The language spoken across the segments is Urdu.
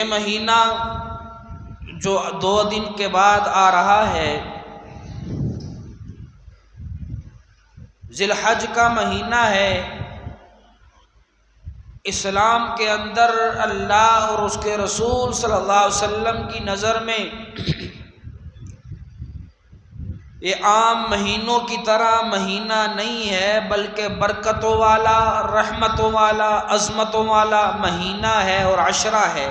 یہ مہینہ جو 2 دن کے بعد آ رہا ہے، ذی الحج کا مہینہ ہے۔ اسلام کے اندر اللہ اور اس کے رسول صلی اللہ علیہ وسلم کی نظر میں یہ عام مہینوں کی طرح مہینہ نہیں ہے، بلکہ برکتوں والا، رحمتوں والا، عظمتوں والا مہینہ ہے اور عشرہ ہے۔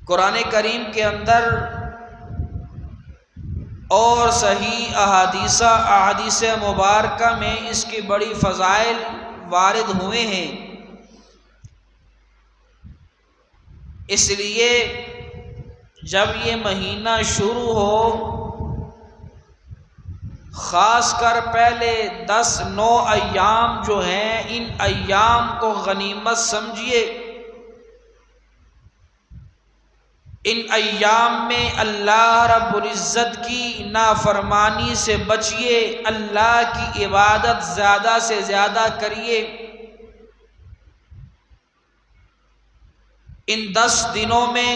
قرآن کریم کے اندر اور صحیح احادیث مبارکہ میں اس کی بڑی فضائل وارد ہوئے ہیں۔ اس لیے جب یہ مہینہ شروع ہو، خاص کر پہلے 10-9 ایام جو ہیں، ان ایام کو غنیمت سمجھیے۔ ان ایام میں اللہ رب العزت کی نافرمانی سے بچیے، اللہ کی عبادت زیادہ سے زیادہ کریے۔ ان 10 دنوں میں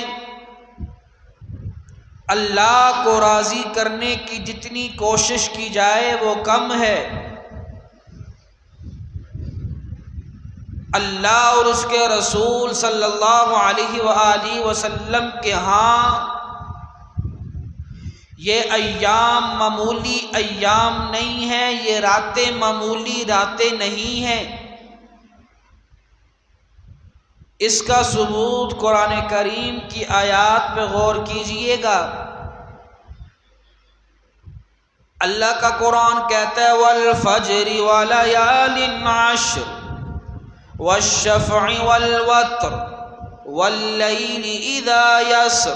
اللہ کو راضی کرنے کی جتنی کوشش کی جائے وہ کم ہے۔ اللہ اور اس کے رسول صلی اللہ علیہ وآلہ وسلم کے ہاں یہ ایام معمولی ایام نہیں ہیں، یہ راتیں معمولی راتیں نہیں ہیں۔ اس کا ثبوت قرآن کریم کی آیات پہ غور کیجئے گا۔ اللہ کا قرآن کہتا ہے وَالْفَجْرِ وَلَيَالٍ عَشْرٍ وَالشَّفْعِ وَالْوَتْرِ وَاللَّيْلِ إِذَا يَسْرِ،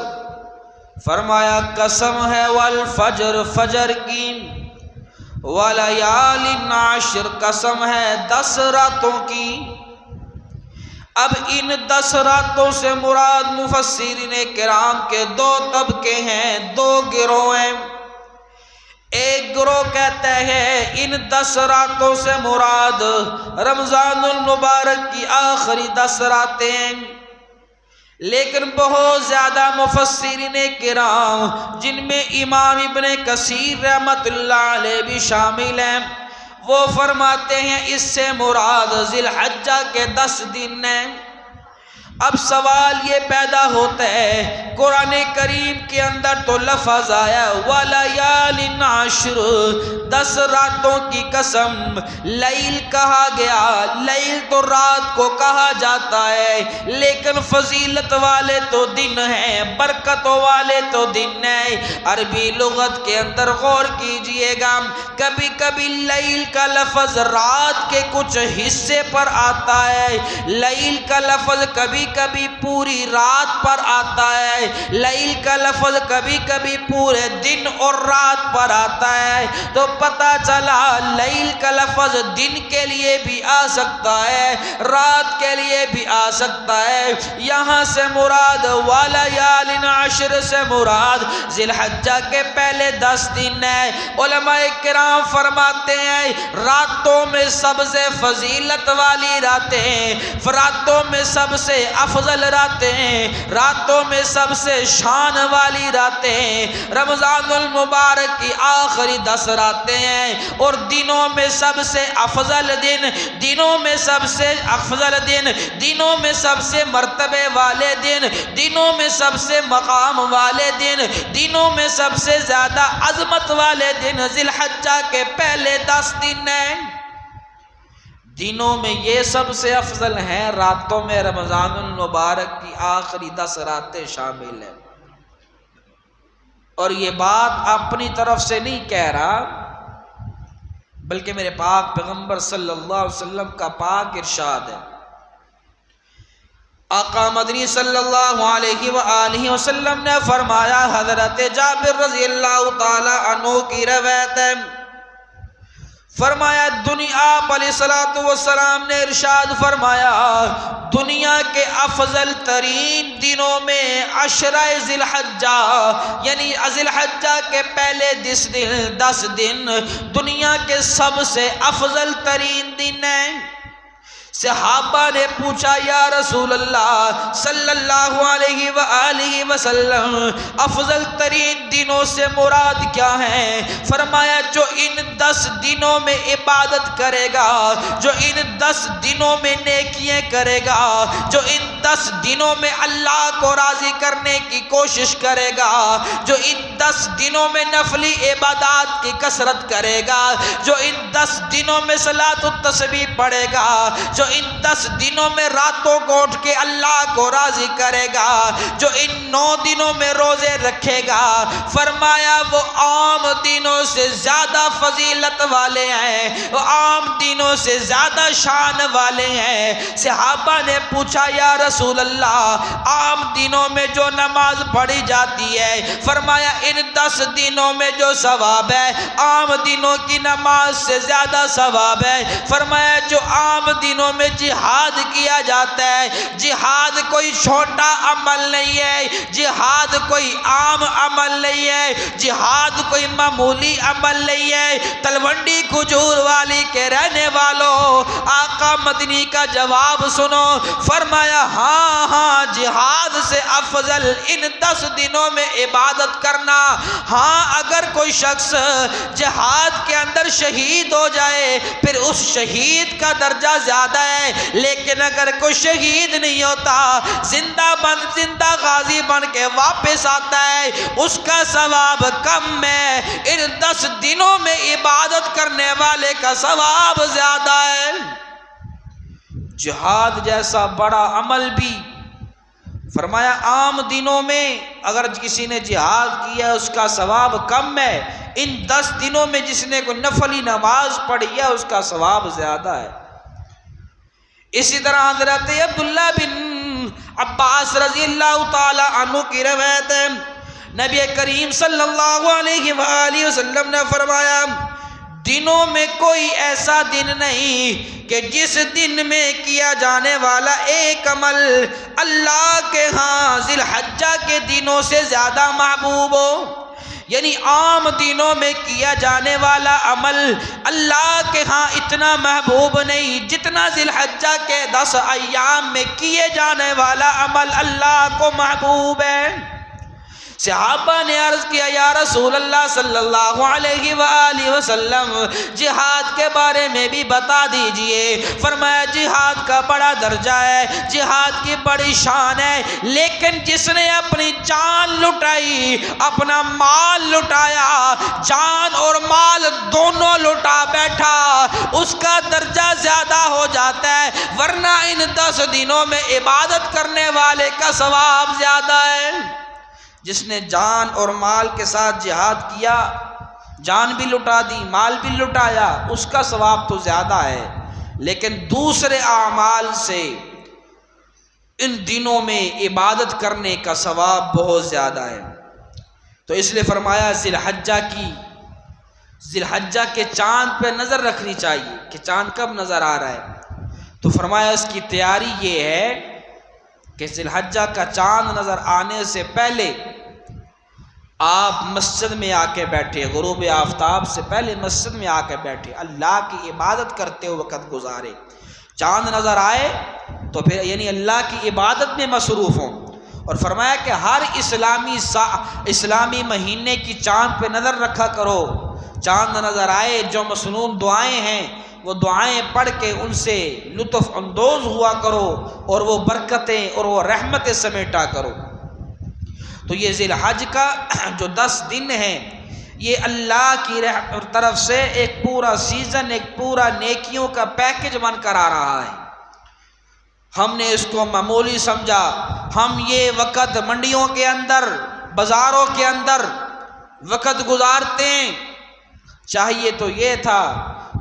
فرمایا قسم ہے والفجر، فجر کی، وَلَيَالٍ عَشْرٍ، قسم ہے 10 راتوں کی۔ اب ان 10 راتوں سے مراد مفسرین کرام کے 2 طبقے ہیں، 2 گروہ ہیں۔ ایک گروہ کہتا ہے ان 10 راتوں سے مراد رمضان المبارک کی آخری 10 راتیں ہیں، لیکن بہت زیادہ مفسرین کرام جن میں امام ابن کثیر رحمۃ اللہ علیہ بھی شامل ہیں، وہ فرماتے ہیں اس سے مراد ذی الحجہ کے 10 دن ہیں۔ اب سوال یہ پیدا ہوتا ہے، قرآن کریم کے اندر تو لفظ آیا وَلَيَالٍ عَشْرٍ، 10 راتوں کی قسم، لیل کہا گیا، لیل تو رات کو کہا جاتا ہے، لیکن فضیلت والے تو دن ہیں، برکتوں والے تو دن ہیں۔ عربی لغت کے اندر غور کیجئے گا، کبھی کبھی لیل کا لفظ رات کے کچھ حصے پر آتا ہے، لیل کا لفظ کبھی کبھی پوری رات پر آتا ہے، لیل کا لفظ کبھی کبھی پورے دن اور رات پر آتا ہے۔ تو پتہ چلا لیل کا لفظ دن کے لیے بھی آ سکتا ہے، رات کے لیے بھی آ سکتا ہے۔ یہاں سے مراد وَلَيَالٍ عَشْرٍ سے مراد ذی الحجہ کے پہلے 10 دن ہے۔ علماء کرام فرماتے ہیں راتوں میں سب سے فضیلت والی راتیں، راتوں میں سب سے افضل راتیں، راتوں میں سب سے شان والی راتیں رمضان المبارک کی آخری 10 راتیں ہیں، اور دنوں میں سب سے افضل دن، دنوں میں سب سے افضل دن، دنوں میں سب سے مرتبے والے دن، دنوں میں سب سے مقام والے دن، دنوں میں سب سے زیادہ عظمت والے دن ذی الحجہ کے پہلے 10 دن ہیں۔ دنوں میں یہ سب سے افضل ہیں، راتوں میں رمضان المبارک کی آخری 10 راتیں شامل ہیں۔ اور یہ بات اپنی طرف سے نہیں کہہ رہا، بلکہ میرے پاک پیغمبر صلی اللہ علیہ وسلم کا پاک ارشاد ہے۔ آقا مدنی صلی اللہ علیہ وآلہ وسلم نے فرمایا، حضرت جابر رضی اللہ تعالی عنہ کی روایت ہے، فرمایا آپ علیہ السلام نے ارشاد فرمایا دنیا کے افضل ترین دنوں میں عشرہ ذی الحجہ، یعنی ذی الحجہ کے پہلے 10 دن دنیا کے سب سے افضل ترین دن ہیں۔ صحابہ نے پوچھا یا رسول اللہ صلی اللہ علیہ وآلہ وسلم افضل ترین دنوں سے مراد کیا ہے؟ فرمایا جو ان 10 دنوں میں عبادت کرے گا، جو ان 10 دنوں میں نیکیاں کرے گا، جو ان 10 دنوں میں اللہ کو راضی کرنے کی کوشش کرے گا، جو ان 10 دنوں میں نفلی عبادات کی کثرت کرے گا، جو ان 10 دنوں میں صلاۃ التسبیح پڑھے گا، جو ان 10 دنوں میں راتوں کو اٹھ کے اللہ کو راضی کرے گا، جو ان 9 دنوں میں روزے رکھے گا، فرمایا وہ عام دنوں سے زیادہ فضیلت والے ہیں، وہ عام دنوں سے زیادہ شان والے ہیں۔ صحابہ نے پوچھا یا رسول اللہ عام دنوں میں جو نماز پڑھی جاتی ہے، فرمایا ان 10 دنوں میں جو ثواب ہے عام دنوں کی نماز سے زیادہ ثواب ہے۔ فرمایا جو عام دنوں میں جہاد کیا جاتا ہے، جہاد کوئی چھوٹا عمل نہیں ہے، جہاد کوئی عام عمل نہیں ہے، جہاد کوئی معمولی عمل نہیں ہے۔ تلونڈی کھجور والی کے رہنے والوں آقا مدنی کا جواب سنو، فرمایا ہاں ہاں جہاد سے افضل ان 10 دنوں میں عبادت کرنا۔ ہاں اگر کوئی شخص جہاد کے اندر شہید ہو جائے پھر اس شہید کا درجہ زیادہ ہے، لیکن اگر کوئی شہید نہیں ہوتا، زندہ غازی بن کے واپس آتا ہے، اس کا ثواب کم ہے، ان 10 دنوں میں عبادت کرنے والے کا ثواب زیادہ ہے۔ جہاد جیسا بڑا عمل بھی فرمایا عام دنوں میں اگر کسی نے جہاد کیا اس کا ثواب کم ہے، ان 10 دنوں میں جس نے کوئی نفلی نماز پڑھی ہے اس کا ثواب زیادہ ہے۔ اسی طرح حضرت عبداللہ بن عباس رضی اللہ تعالی عنہ کی روایت ہے، نبی کریم صلی اللہ علیہ وآلہ وسلم نے فرمایا دنوں میں کوئی ایسا دن نہیں کہ جس دن میں کیا جانے والا ایک عمل اللہ کے ہاں ذی الحجہ کے دنوں سے زیادہ محبوب ہو۔ یعنی عام دنوں میں کیا جانے والا عمل اللہ کے ہاں اتنا محبوب نہیں جتنا ذی الحجہ کے 10 ایام میں کیے جانے والا عمل اللہ کو محبوب ہے۔ صحابہ نے عرض کیا یا رسول اللہ صلی اللہ علیہ وآلہ وسلم جہاد کے بارے میں بھی بتا دیجئے۔ فرمایا جہاد کا بڑا درجہ ہے، جہاد کی بڑی شان ہے، لیکن جس نے اپنی جان لٹائی، اپنا مال لٹایا، جان اور مال دونوں لٹا بیٹھا، اس کا درجہ زیادہ ہو جاتا ہے، ورنہ ان 10 دنوں میں عبادت کرنے والے کا ثواب زیادہ ہے۔ جس نے جان اور مال کے ساتھ جہاد کیا، جان بھی لٹا دی، مال بھی لٹایا، اس کا ثواب تو زیادہ ہے، لیکن دوسرے اعمال سے ان دنوں میں عبادت کرنے کا ثواب بہت زیادہ ہے۔ تو اس لیے فرمایا ذی الحجہ کے چاند پہ نظر رکھنی چاہیے کہ چاند کب نظر آ رہا ہے۔ تو فرمایا اس کی تیاری یہ ہے کہ ذی الحجہ کا چاند نظر آنے سے پہلے آپ مسجد میں آ کے بیٹھے، غروب آفتاب سے پہلے مسجد میں آ کے بیٹھے، اللہ کی عبادت کرتے ہوئے وقت گزارے۔ چاند نظر آئے تو پھر یعنی اللہ کی عبادت میں مصروف ہوں۔ اور فرمایا کہ ہر اسلامی مہینے کی چاند پہ نظر رکھا کرو، چاند نظر آئے جو مسنون دعائیں ہیں وہ دعائیں پڑھ کے ان سے لطف اندوز ہوا کرو اور وہ برکتیں اور وہ رحمتیں سمیٹا کرو۔ تو یہ ذی الحج کا جو 10 دن ہیں یہ اللہ کی طرف سے ایک پورا سیزن، ایک پورا نیکیوں کا پیکج بن کر آ رہا ہے۔ ہم نے اس کو معمولی سمجھا، ہم یہ وقت منڈیوں کے اندر، بازاروں کے اندر وقت گزارتے ہیں۔ چاہیے تو یہ تھا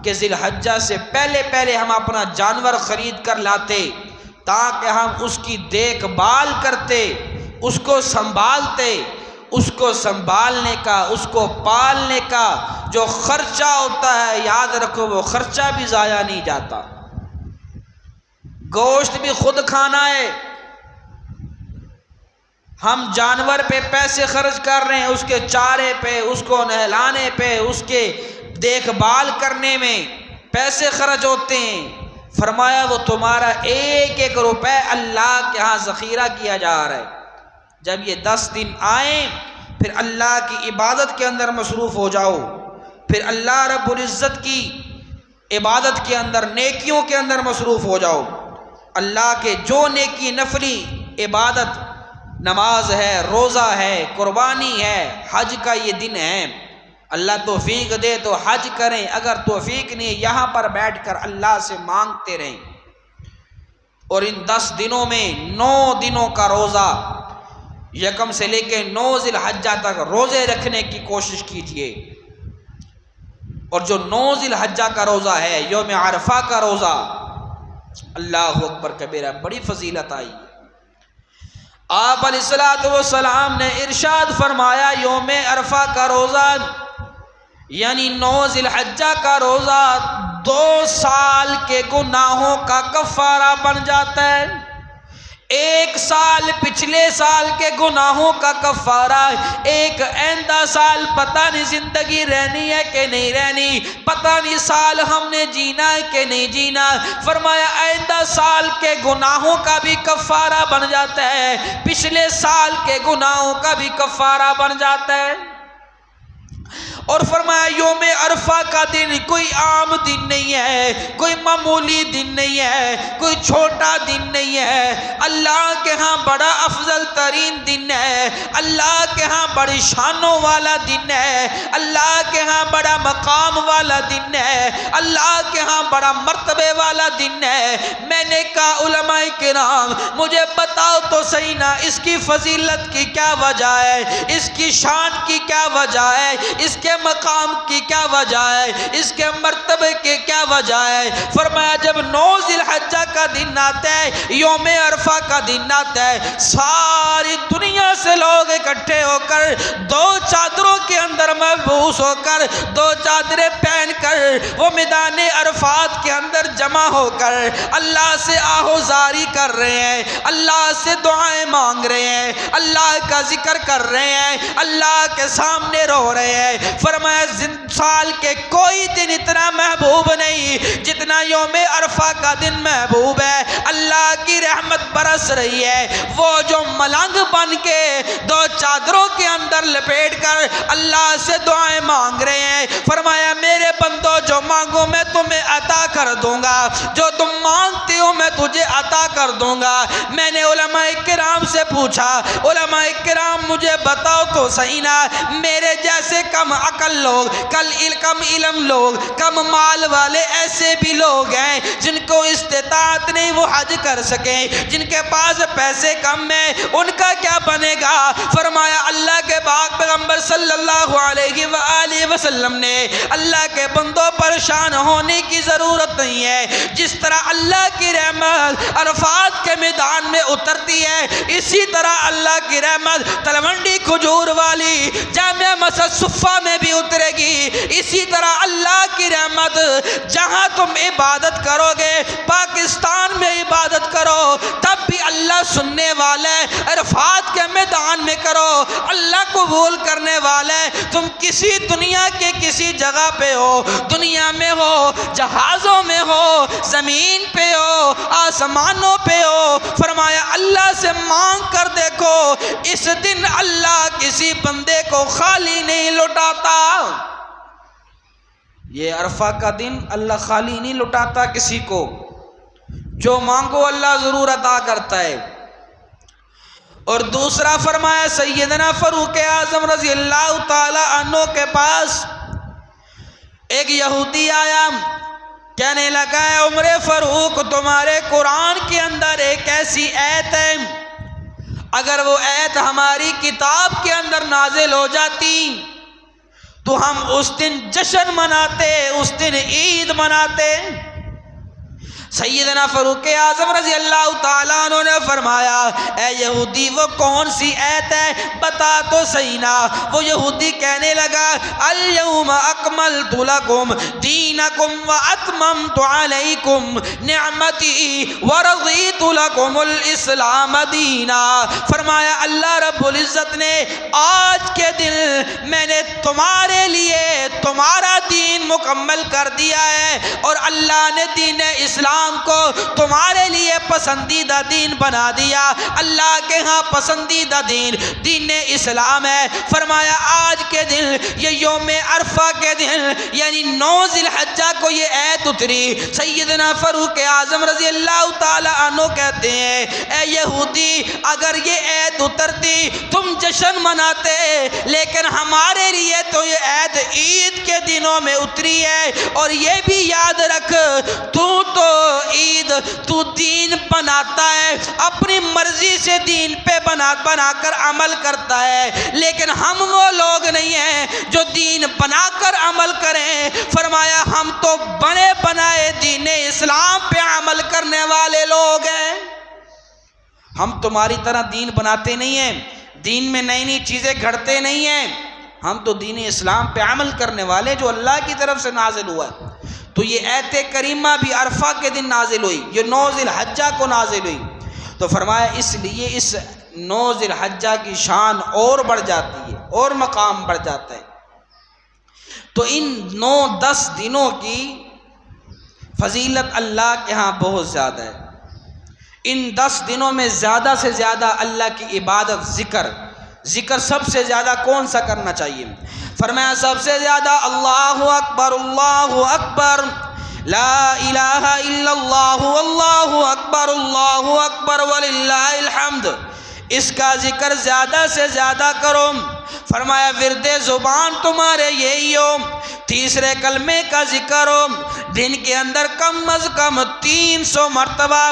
کہ ذی الحجہ سے پہلے ہم اپنا جانور خرید کر لاتے تاکہ ہم اس کی دیکھ بھال کرتے، اس کو سنبھالتے، اس کو سنبھالنے کا، اس کو پالنے کا جو خرچہ ہوتا ہے یاد رکھو وہ خرچہ بھی ضائع نہیں جاتا۔ گوشت بھی خود کھانا ہے، ہم جانور پہ پیسے خرچ کر رہے ہیں، اس کے چارے پہ، اس کو نہلانے پہ، اس کے دیکھ بھال کرنے میں پیسے خرچ ہوتے ہیں، فرمایا وہ تمہارا ایک ایک روپے اللہ کے ہاں ذخیرہ کیا جا رہا ہے۔ جب یہ 10 دن آئیں پھر اللہ کی عبادت کے اندر مصروف ہو جاؤ، پھر اللہ رب العزت کی عبادت کے اندر، نیکیوں کے اندر مصروف ہو جاؤ۔ اللہ کے جو نیکی نفلی عبادت، نماز ہے، روزہ ہے، قربانی ہے، حج کا یہ دن ہے، اللہ توفیق دے تو حج کریں، اگر توفیق نہیں یہاں پر بیٹھ کر اللہ سے مانگتے رہیں۔ اور ان 10 دنوں میں 9 دنوں کا روزہ، یکم سے لے کے 9 ذی الحجہ تک روزے رکھنے کی کوشش کیجیے۔ اور جو 9 ذی الحجہ کا روزہ ہے، یوم عرفہ کا روزہ، اللہ اکبر کبیرہ، بڑی فضیلت آئی۔ آپ علیہ السلام نے ارشاد فرمایا یوم عرفہ کا روزہ یعنی 9 ذی الحجہ کا روزہ 2 سال کے گناہوں کا کفارہ بن جاتا ہے۔ 1 سال پچھلے سال کے گناہوں کا کفارہ، ایک آئندہ سال پتہ نہیں زندگی رہنی ہے کہ نہیں رہنی، پتہ نہیں سال ہم نے جینا ہے کہ نہیں جینا، فرمایا آئندہ سال کے گناہوں کا بھی کفارہ بن جاتا ہے، پچھلے سال کے گناہوں کا بھی کفارہ بن جاتا ہے۔ اور فرمایا یوم عرفہ کا دن کوئی عام دن نہیں ہے، کوئی معمولی دن نہیں ہے، کوئی چھوٹا دن نہیں ہے، اللہ کے ہاں بڑا افضل ترین دن ہے، اللہ کے ہاں بڑی شانوں والا دن ہے، اللہ کے ہاں بڑا مقام والا دن ہے، اللہ کے ہاں بڑا مرتبے والا دن ہے۔ میں نے کہا علماء کرام مجھے بتاؤ تو صحیح نا، اس کی فضیلت کی کیا وجہ ہے، اس کی شان کی کیا وجہ ہے، اس کے مقام کی کیا وجہ ہے، اس کے مرتبے کی کیا وجہ ہے؟ فرمایا جب 9 ذی الحجہ کا دن آتا ہے، یوم عرفہ کا دن آتا ہے، ساری دنیا سے لوگ اکٹھے ہو کر 2 چادروں کے اندر محبوس ہو کر، 2 چادریں پہن کر وہ میدان عرفات کے اندر جمع ہو کر اللہ سے آہوزاری کر رہے ہیں، اللہ سے دعائیں مانگ رہے ہیں، اللہ کا ذکر کر رہے ہیں، اللہ کے سامنے رو رہے ہیں۔ فرمایا سال کے کوئی دن اتنا محبوب نہیں جتنا یوم عرفہ کا دن محبوب ہے۔ اللہ کی رحمت برس رہی ہے، وہ جو ملنگ بن کے 2 چادروں کے اندر لپیٹ کر اللہ سے دعائیں مانگ رہے ہیں، فرمایا میرے بندو جو مانگو میں تمہیں عطا کر دوں گا، جو تم مانگتے ہو میں تجھے عطا کر دوں گا۔ میں نے علماء کرام سے پوچھا، علماء کرام مجھے بتاؤ تو صحیح نا، میرے جیسے کم عقل لوگ، کم علم لوگ، کم مال والے ایسے بھی لوگ ہیں جن کو استطاعت نہیں وہ حج کر سکیں، جن کے پاس پیسے کم ہیں، ان کا کیا بنے گا؟ فرمایا اللہ کے پاک پیغمبر صلی اللہ علیہ وآلہ وسلم نے اللہ کے بندوں پریشان ہونے کی ضرورت نہیں ہے، جس طرح اللہ کی رحمت عرفات کے میدان میں اترتی ہے، اسی طرح اللہ کی رحمت تلونڈی کھجور والی جامعہ مسجد صفہ میں بھی اترے گی، اسی طرح اللہ کی رحمت جہاں تم عبادت کرو گے، پاکستان میں عبادت کرو تب بھی اللہ سننے والا ہے، عرفات کے میدان میں کرو اللہ قبول کرنے والا ہے۔ تم کسی دنیا کے کسی جگہ پہ ہو، دنیا میں ہو، جہازوں میں ہو، زمین پہ ہو، آسمانوں پہ ہو، فرمایا اللہ سے مانگ کر دیکھو، اس دن اللہ کسی بندے کو خالی نہیں لوٹاتا۔ یہ عرفہ کا دن اللہ خالی نہیں لٹاتا کسی کو، جو مانگو اللہ ضرور عطا کرتا ہے۔ اور دوسرا فرمایا سیدنا فاروق اعظم رضی اللہ تعالی عنہ کے پاس ایک یہودی آیا، کہنے لگا ہے عمر فاروق تمہارے قرآن کے اندر ایک ایسی آیت ہے، اگر وہ آیت ہماری کتاب کے اندر نازل ہو جاتی تو ہم اس دن جشن مناتے، اس دن عید مناتے۔ سیدنا فاروق اعظم رضی اللہ تعالیٰ عنہ نے فرمایا اے یہودی وہ کون سی ایت ہے بتا تو صحیح نا۔ وہ یہودی کہنے لگا الیوم اکملت لکم دینکم واتممت علیکم نعمتی ورضیت لکم الاسلام دینا۔ فرمایا اللہ رب العزت نے آج کے دن میں نے تمہارے لیے تمہارا دین مکمل کر دیا ہے، اور اللہ نے دین اسلام کو تمہارے لیے پسندیدہ دین بنا دیا۔ اللہ کے ہاں پسندیدہ دین دین اسلام ہے۔ فرمایا آج کے دن یہ یوم عرفہ کے دن یعنی 9 ذی الحجہ کو یہ ایت اتری۔ سیدنا فاروق اعظم رضی اللہ تعالی عنہ کہتے ہیں اے یہودی اگر یہ ایت اترتی تم جشن مناتے، لیکن ہمارے لیے تو یہ ایت عید کے دنوں میں اتری ہے، اور یہ بھی یاد رکھ تو عید تو دین بناتا ہے، اپنی مرضی سے دین پہ بنا کر عمل کرتا ہے، لیکن ہم وہ لوگ نہیں ہیں جو دین بنا کر عمل کریں۔ فرمایا ہم تو بنے بنائے دین اسلام پہ عمل کرنے والے لوگ ہیں۔ ہم تمہاری طرح دین بناتے نہیں ہیں، دین میں نئی نئی چیزیں گھڑتے نہیں ہیں، ہم تو دین اسلام پہ عمل کرنے والے جو اللہ کی طرف سے نازل ہوا ہے۔ تو یہ ایت کریمہ بھی عرفہ کے دن نازل ہوئی، یہ 9 ذی الحجہ کو نازل ہوئی۔ تو فرمایا اس لیے اس 9 ذی الحجہ کی شان اور بڑھ جاتی ہے اور مقام بڑھ جاتا ہے۔ تو ان 9-10 دنوں کی فضیلت اللہ کے ہاں بہت زیادہ ہے۔ ان 10 دنوں میں زیادہ سے زیادہ اللہ کی عبادت ذکر سب سے زیادہ کون سا کرنا چاہیے؟ فرمایا سب سے زیادہ اللہ اکبر لا الہ الا اللہ اللہ اکبر وللہ الحمد، اس کا ذکر زیادہ سے زیادہ کرو۔ فرمایا ورد زبان تمہارے یہی ہو، تیسرے کلمے کا ذکر ہو، دن کے اندر کم از کم 300 مرتبہ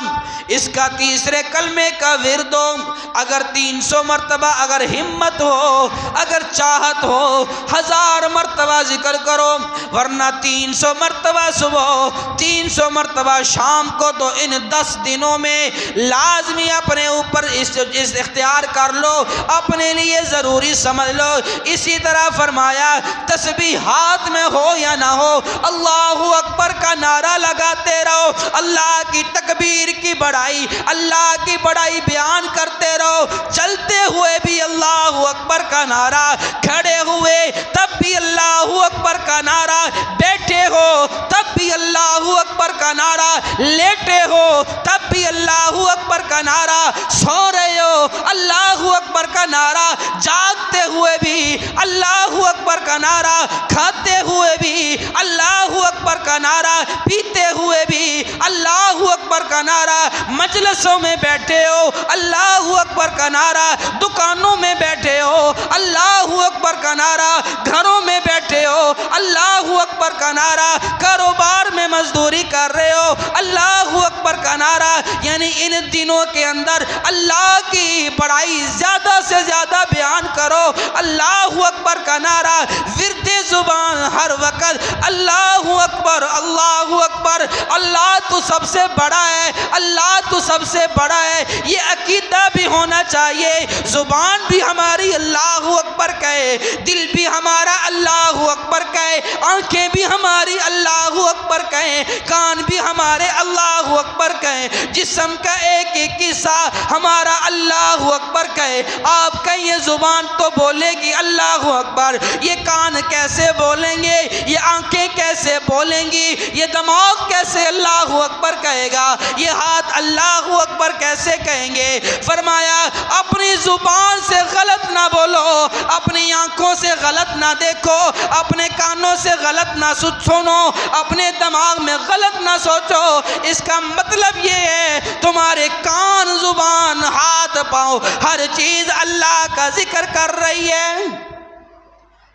اس کا تیسرے کلمے کا ورد ہو۔ اگر 300 مرتبہ اگر ہمت ہو، اگر چاہت ہو 1000 مرتبہ ذکر کرو، ورنہ 300 مرتبہ صبح 300 مرتبہ شام کو۔ تو ان 10 دنوں میں لازمی اپنے اوپر اس اختیار کر لو، اپنے لیے ضروری سمجھ لو۔ اسی طرح فرمایا تسبیح ہاتھ میں ہو یا نہ ہو، اللہ اکبر کا نعرہ لگاتے رہو، اللہ کی تکبیر کی بڑائی، اللہ کی بڑائی بیان کرتے رہو، چلتے ہوئے بھی اللہ اکبر کا نعرہ، کھڑے ہوئے تب بھی اللہ اکبر کا نعرہ، بیٹھے ہو تب بھی اللہ اکبر کا نعرہ، لیٹے ہو تب بھی اللہ اکبر کا نعرہ، سو رہے ہو اللہ اکبر کا نعرہ، جاگتے ہوئے بھی اللہ اکبر کا نعرہ، کھاتے ہوئے بھی اللہ اکبر کا نعرہ، پیتے ہوئے بھی اللہ اکبر کا نعرہ، مجلسوں میں بیٹھے ہو اللہ اکبر کا نعرہ، دکانوں میں بیٹھے ہو اللہ اکبر کا نعرہ، گھروں میں بیٹھے ہو اللہ اکبر کا نعرہ، کاروبار میں مزدوری کر رہے ہو اللہ اکبر کا نعرہ۔ یعنی ان دنوں کے اندر اللہ کی بڑائی زیادہ سے زیادہ بیان کرو، اللہ اکبر کا نعرہ، ورد زبان ہر وقت اللہ اکبر اللہ اکبر، اللہ تو سب سے بڑا ہے، اللہ تو سب سے بڑا ہے، یہ عقیدہ بھی ہونا چاہیے۔ زبان بھی ہماری اللہ اکبر کہے، دل بھی ہمارا اللہ اکبر کہے، آنکھیں بھی ہماری اللہ اکبر کہیں، کان بھی ہمارے اللہ اکبر کہیں، جسم کا ایک ایک حصہ ہمارا اللہ اکبر کہے۔ آپ کا یہ زبان تو بولے گی اللہ اکبر، یہ کان کیسے بولیں گے، یہ آنکھیں کیسے بولیں گی، یہ دماغ کیسے اللہ اکبر کہے گا، یہ ہاتھ اللہ اکبر کیسے کہیں گے۔ فرمایا اپنی زبان سے غلط نہ بولو، اپنی آنکھوں سے غلط نہ دیکھو، اپنے کانوں سے غلط نہ سنو، اپنے دماغ میں غلط نہ سوچو۔ اس کا مطلب یہ ہے تمہارے کان، زبان، ہاتھ، پاؤں، ہر چیز اللہ کا ذکر کر رہی ہے،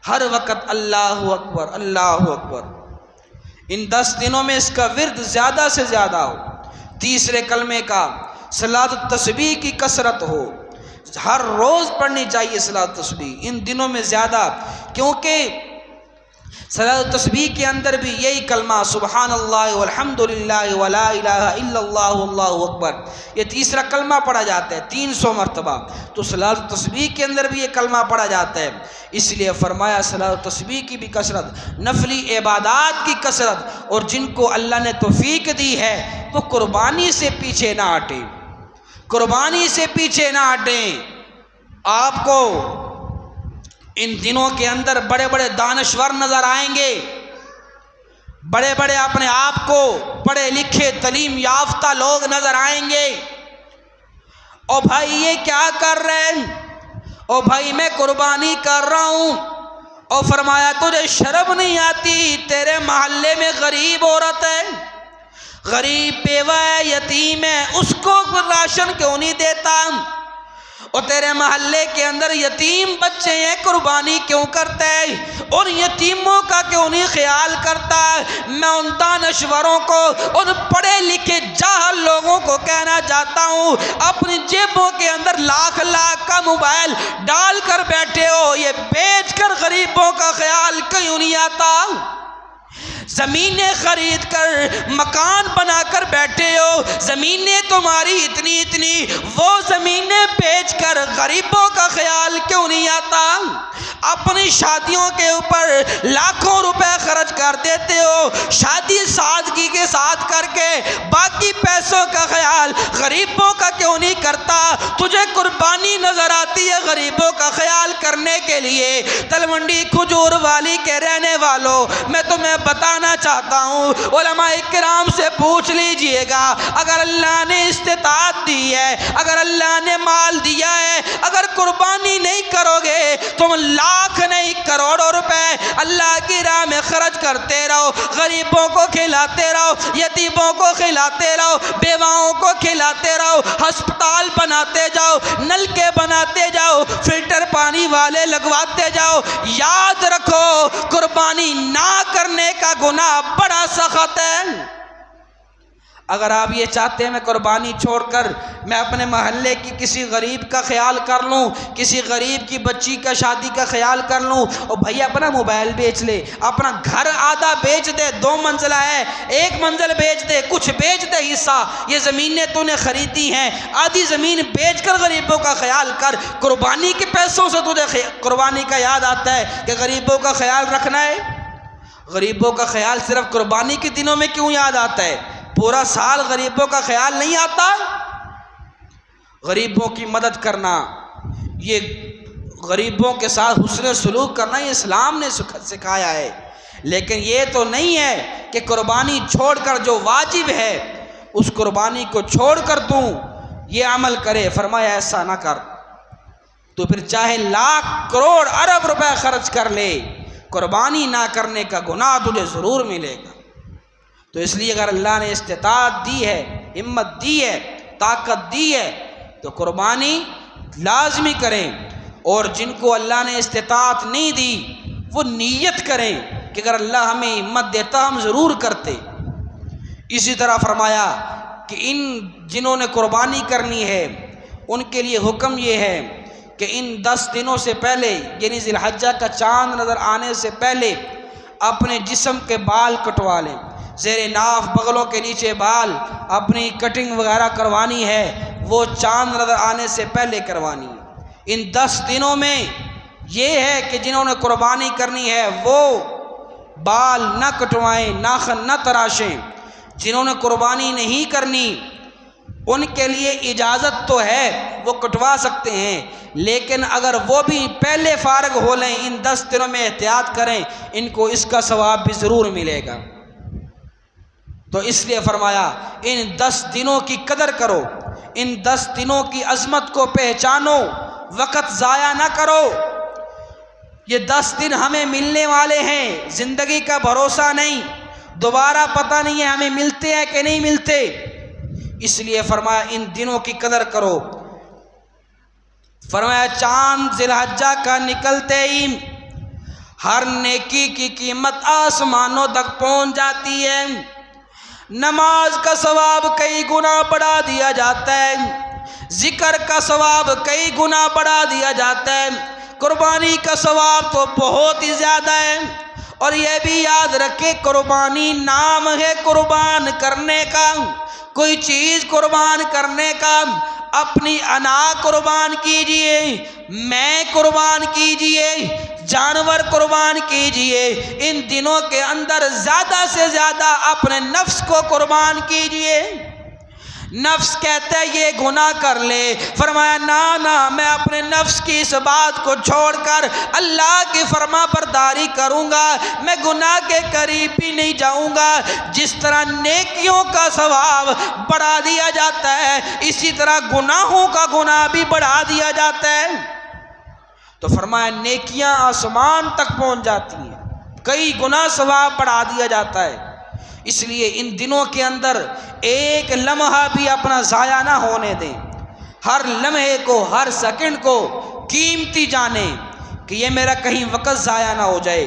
ہر وقت اللہ اکبر اللہ اکبر۔ ان 10 دنوں میں اس کا ورد زیادہ سے زیادہ ہو، تیسرے کلمے کا، صلاۃ التسبیح کی کثرت ہو، ہر روز پڑھنی چاہیے صلاۃ التسبیح ان دنوں میں زیادہ، کیونکہ صلاۃ التسبیح کے اندر بھی یہی کلمہ سبحان اللہ والحمد للہ ولا الہ الا اللہ واللہ اکبر، یہ تیسرا کلمہ پڑھا جاتا ہے 300 مرتبہ۔ تو صلاۃ التسبیح کے اندر بھی یہ کلمہ پڑھا جاتا ہے۔ اس لیے فرمایا صلاۃ التسبیح کی بھی کثرت، نفلی عبادات کی کثرت، اور جن کو اللہ نے توفیق دی ہے وہ قربانی سے پیچھے نہ ہٹیں، قربانی سے پیچھے نہ ہٹیں۔ آپ کو ان دنوں کے اندر بڑے بڑے دانشور نظر آئیں گے، بڑے بڑے اپنے آپ کو پڑھے لکھے تعلیم یافتہ لوگ نظر آئیں گے۔ او بھائی یہ کیا کر رہے ہیں؟ او بھائی میں قربانی کر رہا ہوں۔ او فرمایا تجھے شرم نہیں آتی؟ تیرے محلے میں غریب عورت ہے، غریب بیوہ ہے، یتیم ہے، اس کو راشن کیوں نہیں دیتا؟ اور تیرے محلے کے اندر یتیم بچے ہیں، قربانی کیوں کرتا ہے؟ اور یتیموں کا کیوں نہیں خیال کرتا؟ میں ان دانشوروں کو، ان پڑھے لکھے جاہل لوگوں کو کہنا چاہتا ہوں، اپنی جیبوں کے اندر لاکھ لاکھ کا موبائل ڈال کر بیٹھے ہو، یہ بیچ کر غریبوں کا خیال کیوں نہیں آتا؟ زمینیں خرید کر مکان بنا کر بیٹھے ہو، زمینیں تمہاری اتنی اتنی، وہ زمینیں بیچ کر غریبوں کا خیال کیوں نہیں آتا؟ اپنی شادیوں کے اوپر لاکھوں روپے خرچ کر دیتے ہو، شادی سادگی کے ساتھ کر کے باقی پیسوں کا خیال غریبوں کا کیوں نہیں کرتا؟ تجھے قربانی نظر آتی ہے غریبوں کا خیال کرنے کے لیے؟ تلونڈی کھجور والی کے رہنے والوں، میں تمہیں بتانا چاہتا ہوں، علماء کرام سے پوچھ لیجئے گا، اگر اللہ نے استطاعت دی ہے، اگر اللہ نے مال دیا ہے، اگر قربانی نہیں کرو گے تم لاکھ نہیں کروڑوں روپے اللہ کی راہ میں خرچ کرتے رہو، غریبوں کو کھلاتے رہو، یتیموں کو کھلاتے رہو، بیواؤں کو کھلاتے رہو، ہسپتال بناتے جاؤ، نلکے بناتے جاؤ، فلٹر پانی والے لگواتے جاؤ، یاد رکھو قربانی نہ کرنے کا گناہ بڑا سخت ہے۔ اگر آپ یہ چاہتے ہیں میں قربانی چھوڑ کر میں اپنے محلے کی کسی غریب کا خیال کر لوں، کسی غریب کی بچی کا شادی کا خیال کر لوں، اور بھائی اپنا موبائل بیچ لے، اپنا گھر آدھا بیچ دے، 2 منزلہ ہے 1 منزل بیچ دے، کچھ بیچ دے حصہ، یہ زمینیں تو نے خریدی ہیں، آدھی زمین بیچ کر غریبوں کا خیال کر۔ قربانی کے پیسوں سے تجھے قربانی کا یاد آتا ہے کہ غریبوں کا خیال رکھنا ہے؟ غریبوں کا خیال صرف قربانی کے دنوں میں کیوں یاد آتا ہے؟ پورا سال غریبوں کا خیال نہیں آتا؟ غریبوں کی مدد کرنا، یہ غریبوں کے ساتھ حسن سلوک کرنا، یہ اسلام نے سکھایا ہے، لیکن یہ تو نہیں ہے کہ قربانی چھوڑ کر جو واجب ہے اس قربانی کو چھوڑ کر توں یہ عمل کرے۔ فرمایا ایسا نہ کر، تو پھر چاہے لاکھ کروڑ ارب روپے خرچ کر لے، قربانی نہ کرنے کا گناہ تجھے ضرور ملے گا۔ تو اس لیے اگر اللہ نے استطاعت دی ہے، ہمت دی ہے، طاقت دی ہے، تو قربانی لازمی کریں، اور جن کو اللہ نے استطاعت نہیں دی وہ نیت کریں کہ اگر اللہ ہمیں ہمت دیتا ہم ضرور کرتے۔ اسی طرح فرمایا کہ ان جنہوں نے قربانی کرنی ہے ان کے لیے حکم یہ ہے کہ ان 10 دنوں سے پہلے، یعنی ذی الحجہ کا چاند نظر آنے سے پہلے اپنے جسم کے بال کٹوا لیں، زیر ناف بغلوں کے نیچے بال، اپنی کٹنگ وغیرہ کروانی ہے وہ چاند نظر آنے سے پہلے کروانی ہے۔ ان 10 دنوں میں یہ ہے کہ جنہوں نے قربانی کرنی ہے وہ بال نہ کٹوائیں، ناخن نہ تراشیں۔ جنہوں نے قربانی نہیں کرنی ان کے لیے اجازت تو ہے، وہ کٹوا سکتے ہیں، لیکن اگر وہ بھی پہلے فارغ ہو لیں، ان 10 دنوں میں احتیاط کریں، ان کو اس کا ثواب بھی ضرور ملے گا۔ تو اس لیے فرمایا ان 10 دنوں کی قدر کرو، ان 10 دنوں کی عظمت کو پہچانو، وقت ضائع نہ کرو۔ یہ 10 دن ہمیں ملنے والے ہیں، زندگی کا بھروسہ نہیں، دوبارہ پتہ نہیں ہے ہمیں ملتے ہیں کہ نہیں ملتے، اس لیے فرمایا ان دنوں کی قدر کرو۔ فرمایا چاند ذی الحجہ کا نکلتے ہی ہر نیکی کی قیمت آسمانوں تک پہنچ جاتی ہے، نماز کا ثواب کئی گنا بڑھا دیا جاتا ہے، ذکر کا ثواب کئی گنا بڑھا دیا جاتا ہے، قربانی کا ثواب تو بہت ہی زیادہ ہے، اور یہ بھی یاد رکھے قربانی نام ہے قربان کرنے کا، کوئی چیز قربان کرنے کا، اپنی انا قربان کیجئے، میں قربان کیجئے، جانور قربان کیجئے، ان دنوں کے اندر زیادہ سے زیادہ اپنے نفس کو قربان کیجئے۔ نفس کہتا ہے یہ گناہ کر لے، فرمایا نا میں اپنے نفس کی اس بات کو چھوڑ کر اللہ کی فرما برداری کروں گا، میں گناہ کے قریب بھی نہیں جاؤں گا۔ جس طرح نیکیوں کا ثواب بڑھا دیا جاتا ہے، اسی طرح گناہوں کا گناہ بھی بڑھا دیا جاتا ہے۔ تو فرمایا نیکیاں آسمان تک پہنچ جاتی ہیں، کئی گنا ثواب بڑھا دیا جاتا ہے۔ اس لیے ان دنوں کے اندر ایک لمحہ بھی اپنا ضائع نہ ہونے دیں، ہر لمحے کو، ہر سیکنڈ کو قیمتی جانیں کہ یہ میرا کہیں وقت ضائع نہ ہو جائے۔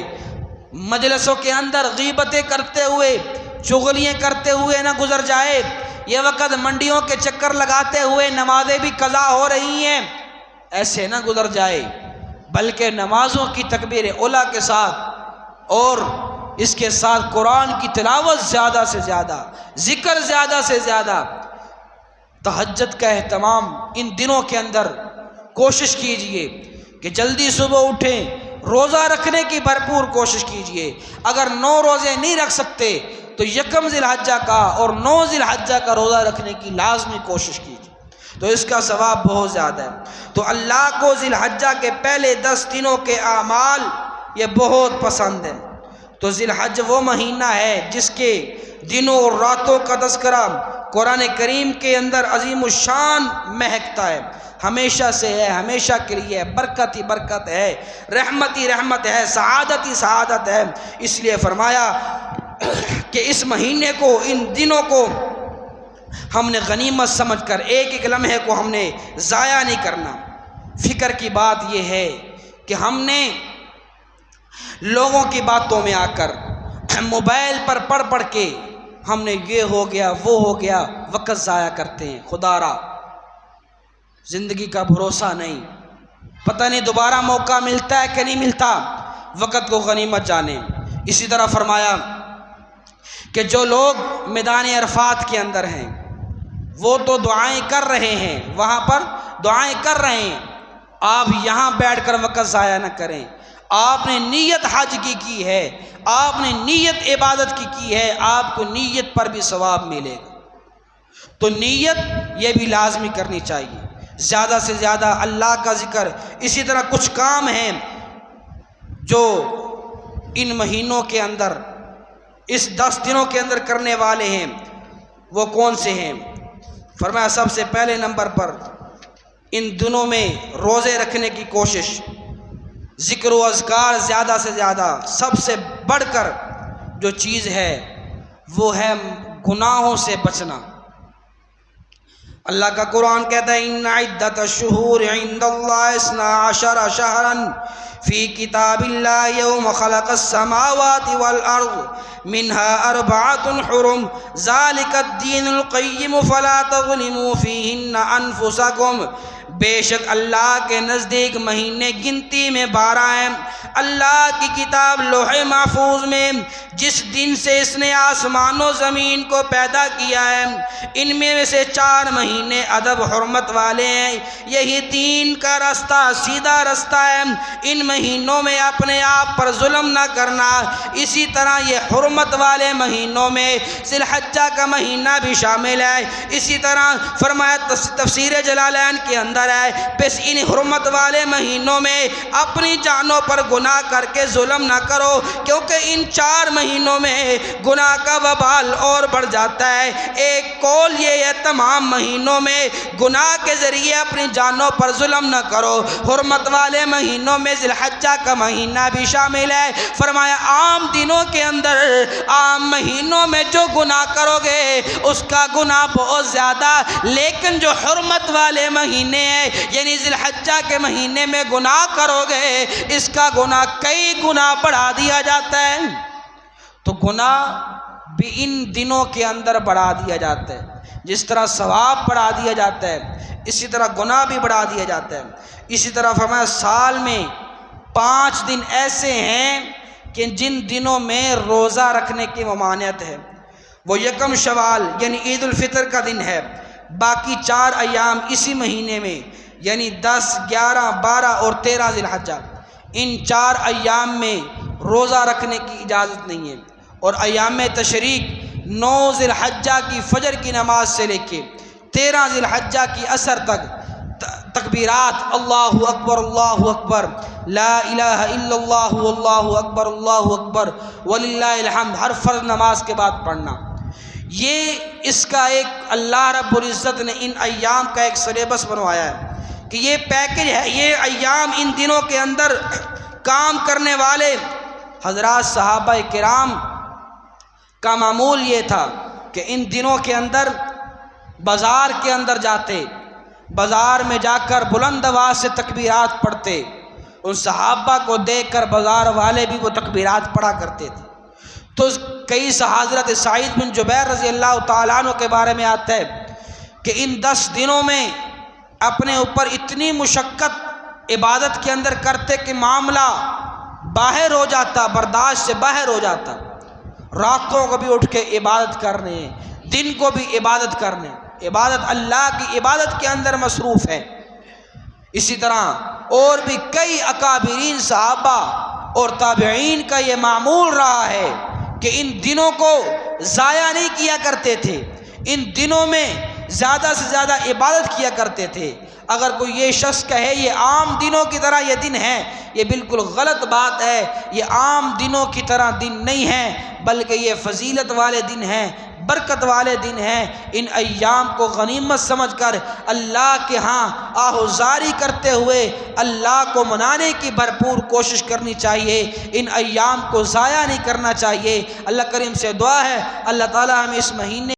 مجلسوں کے اندر غیبتیں کرتے ہوئے، چغلیاں کرتے ہوئے نہ گزر جائے، یہ وقت منڈیوں کے چکر لگاتے ہوئے نمازیں بھی قضا ہو رہی ہیں، ایسے نہ گزر جائے، بلکہ نمازوں کی تکبیر اولیٰ کے ساتھ اور اس کے ساتھ قرآن کی تلاوت زیادہ سے زیادہ، ذکر زیادہ سے زیادہ، تہجد کا اہتمام ان دنوں کے اندر کوشش کیجئے کہ جلدی صبح اٹھیں، روزہ رکھنے کی بھرپور کوشش کیجئے۔ اگر 9 روزے نہیں رکھ سکتے تو 1 ذی الحجہ کا اور 9 ذی الحجہ کا روزہ رکھنے کی لازمی کوشش کیجئے، تو اس کا ثواب بہت زیادہ ہے۔ تو اللہ کو ذی الحجہ کے پہلے 10 دنوں کے اعمال یہ بہت پسند ہے۔ تو ذی الحج وہ مہینہ ہے جس کے دنوں اور راتوں کا تذکرہ قرآن کریم کے اندر عظیم الشان مہکتا ہے، ہمیشہ سے ہے، ہمیشہ کے لیے ہے، برکت ہی برکت ہے، رحمت ہی رحمت ہے، سعادت ہی سعادت ہے۔ اس لیے فرمایا کہ اس مہینے کو، ان دنوں کو ہم نے غنیمت سمجھ کر ایک ایک لمحے کو ہم نے ضائع نہیں کرنا۔ فکر کی بات یہ ہے کہ ہم نے لوگوں کی باتوں میں آ کر موبائل پر پڑھ کے ہم نے یہ ہو گیا وہ ہو گیا وقت ضائع کرتے ہیں۔ خدا را زندگی کا بھروسہ نہیں، پتہ نہیں دوبارہ موقع ملتا ہے کہ نہیں ملتا، وقت کو غنیمت جانیں۔ اسی طرح فرمایا کہ جو لوگ میدان عرفات کے اندر ہیں وہ تو دعائیں کر رہے ہیں، وہاں پر دعائیں کر رہے ہیں، آپ یہاں بیٹھ کر وقت ضائع نہ کریں۔ آپ نے نیت حج کی ہے، آپ نے نیت عبادت کی ہے، آپ کو نیت پر بھی ثواب ملے گا۔ تو نیت یہ بھی لازمی کرنی چاہیے، زیادہ سے زیادہ اللہ کا ذکر۔ اسی طرح کچھ کام ہیں جو ان مہینوں کے اندر، اس 10 دنوں کے اندر کرنے والے ہیں، وہ کون سے ہیں؟ فرمایا سب سے پہلے نمبر پر ان دنوں میں روزے رکھنے کی کوشش، ذکر و اذکار زیادہ سے زیادہ، سب سے بڑھ کر جو چیز ہے وہ ہے گناہوں سے بچنا۔ اللہ کا قرآن کہتا ہے ان عدت الشہور عند اللہ 12 شہرا فی کتاب اللہ یوم خلق السماوات والارض منها 4 حرم ذالک الدین القیم فلا تظلموا فیہن انفسکم۔ بے شک اللہ کے نزدیک مہینے گنتی میں 12 ہیں، اللہ کی کتاب لوح محفوظ میں جس دن سے اس نے آسمان و زمین کو پیدا کیا ہے، ان میں سے 4 مہینے ادب حرمت والے ہیں، یہی دین کا راستہ، سیدھا راستہ ہے۔ ان مہینوں میں اپنے آپ پر ظلم نہ کرنا۔ اسی طرح یہ حرمت والے مہینوں میں ذی الحجہ کا مہینہ بھی شامل ہے۔ اسی طرح فرمایا تفسیر جلالین کے اندر ہے بس ان حرمت والے مہینوں میں اپنی جانوں پر گناہ کر کے ظلم نہ کرو، کیونکہ ان 4 مہینوں میں گناہ کا وبال اور بڑھ جاتا ہے۔ ایک قول یہ ہے تمام مہینوں میں گناہ کے ذریعے اپنی جانوں پر ظلم نہ کرو۔ حرمت والے مہینوں میں ذی الحجہ کا مہینہ بھی شامل ہے۔ فرمایا عام دنوں کے اندر، عام مہینوں میں جو گناہ کرو گے اس کا گناہ بہت زیادہ، لیکن جو حرمت والے مہینے ہیں یعنی ذی الحجہ کے مہینے میں گناہ کرو گے اس کا گناہ کئی گنا بڑھا دیا جاتا ہے۔ تو گناہ بھی ان دنوں کے اندر بڑھا دیا جاتا ہے، جس طرح ثواب بڑھا دیا جاتا ہے اسی طرح گناہ بھی بڑھا دیا جاتا ہے۔ اسی طرح فرمایا سال میں 5 دن ایسے ہیں کہ جن دنوں میں روزہ رکھنے کی ممانعت ہے وہ یکم شوال یعنی عید الفطر کا دن ہے، باقی 4 ایام اسی مہینے میں یعنی 10، 11، 12 اور 13 ذی الحجہ، ان 4 ایام میں روزہ رکھنے کی اجازت نہیں ہے۔ اور ایام تشریق 9 ذی الحجہ کی فجر کی نماز سے لے کے 13 ذی الحجہ کی عصر تک تکبیرات اللہ اکبر اللہ اکبر، لا الہ الا اللہ واللہ اکبر وللہ الحمد ہر فرض نماز کے بعد پڑھنا، یہ اس کا ایک اللہ رب العزت نے ان ایام کا ایک سلیبس بنوایا ہے کہ یہ پیکج ہے، یہ ایام ان دنوں کے اندر کام کرنے والے حضرات صحابہ کرام کا معمول یہ تھا کہ ان دنوں کے اندر بازار کے اندر جاتے، بازار میں جا کر بلند آواز سے تکبیرات پڑھتے، ان صحابہ کو دیکھ کر بازار والے بھی وہ تکبیرات پڑھا کرتے تھے۔ تو کئی حضرت سعید بن جبیر رضی اللہ تعالیٰ عنہ کے بارے میں آتا ہے کہ ان 10 دنوں میں اپنے اوپر اتنی مشقت عبادت کے اندر کرتے کہ معاملہ باہر ہو جاتا، برداشت سے باہر ہو جاتا، راتوں کو بھی اٹھ کے عبادت کرنے، دن کو بھی عبادت کرنے، عبادت اللہ کی عبادت کے اندر مصروف ہے۔ اسی طرح اور بھی کئی اکابرین صحابہ اور تابعین کا یہ معمول رہا ہے کہ ان دنوں کو ضائع نہیں کیا کرتے تھے، ان دنوں میں زیادہ سے زیادہ عبادت کیا کرتے تھے۔ اگر کوئی یہ شخص کہے یہ عام دنوں کی طرح یہ دن ہے، یہ بالکل غلط بات ہے، یہ عام دنوں کی طرح دن نہیں ہے بلکہ یہ فضیلت والے دن ہیں، برکت والے دن ہیں۔ ان ایام کو غنیمت سمجھ کر اللہ کے ہاں آہوزاری کرتے ہوئے اللہ کو منانے کی بھرپور کوشش کرنی چاہیے، ان ایام کو ضائع نہیں کرنا چاہیے۔ اللہ کریم سے دعا ہے اللہ تعالی ہمیں اس مہینے